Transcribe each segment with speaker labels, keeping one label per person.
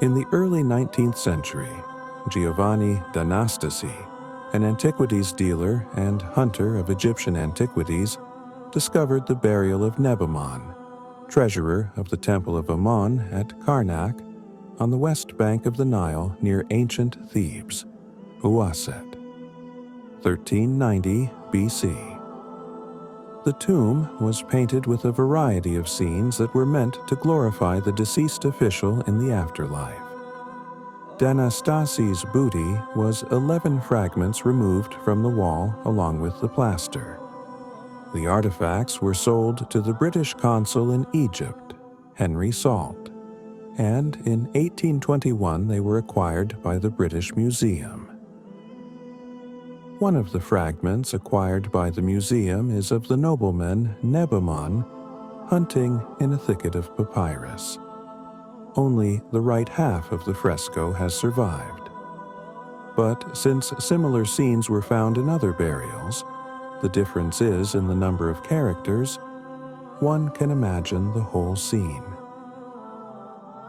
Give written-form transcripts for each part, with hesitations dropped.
Speaker 1: In the early 19th century, Giovanni D'Anastasi, an antiquities dealer and hunter of Egyptian antiquities, discovered the burial of Nebanon, treasurer of the Temple of Ammon at Karnak, on the west bank of the Nile near ancient Thebes, Uaset, 1390 BC. The tomb was painted with a variety of scenes that were meant to glorify the deceased official in the afterlife. D'Anastasi's booty was 11 fragments removed from the wall along with the plaster. The artifacts were sold to the British consul in Egypt, Henry Salt, and in 1821 they were acquired by the British Museum. One of the fragments acquired by the museum is of the nobleman Nebanon hunting in a thicket of papyrus. Only the right half of the fresco has survived. But since similar scenes were found in other burials, the difference is in the number of characters, one can imagine the whole scene.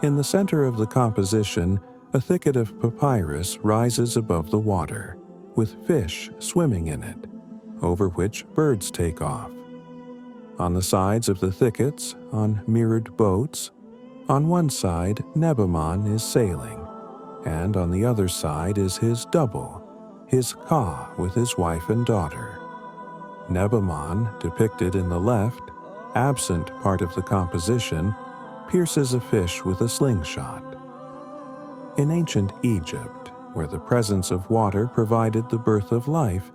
Speaker 1: In the center of the composition, a thicket of papyrus rises above the water, with fish swimming in it, over which birds take off. On the sides of the thickets, on mirrored boats, on one side Nebanon is sailing, and on the other side is his double, his Ka with his wife and daughter. Nebanon, depicted in the left, absent part of the composition, pierces a fish with a slingshot. In ancient Egypt, where the presence of water provided the birth of life,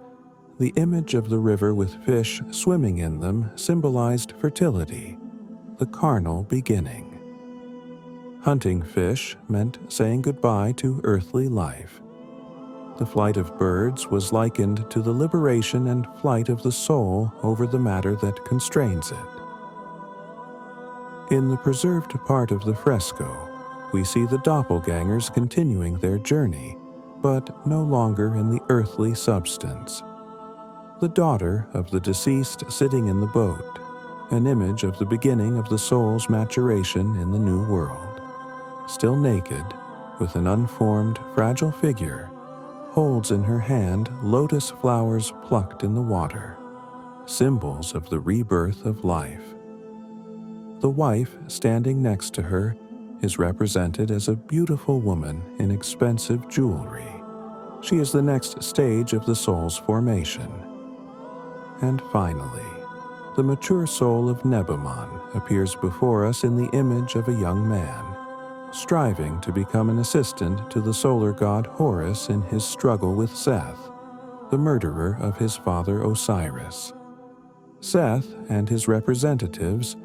Speaker 1: the image of the river with fish swimming in them symbolized fertility, the carnal beginning. Hunting fish meant saying goodbye to earthly life. The flight of birds was likened to the liberation and flight of the soul over the matter that constrains it. In the preserved part of the fresco, we see the doppelgangers continuing their journey, but no longer in the earthly substance. The daughter of the deceased sitting in the boat, an image of the beginning of the soul's maturation in the new world. Still naked, with an unformed, fragile figure, holds in her hand lotus flowers plucked in the water, symbols of the rebirth of life. The wife, standing next to her, is represented as a beautiful woman in expensive jewelry. She is the next stage of the soul's formation. And finally, the mature soul of Nebanon appears before us in the image of a young man, striving to become an assistant to the solar god Horus in his struggle with Seth, the murderer of his father Osiris. Seth and his representatives,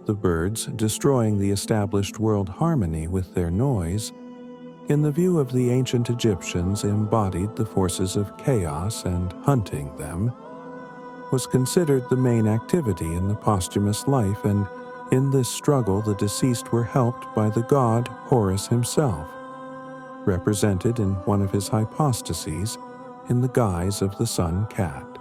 Speaker 1: the birds destroying the established world harmony with their noise, in the view of the ancient Egyptians embodied the forces of chaos, and hunting them was considered the main activity in the posthumous life, and in this struggle the deceased were helped by the god Horus himself, represented in one of his hypostases in the guise of the sun cat.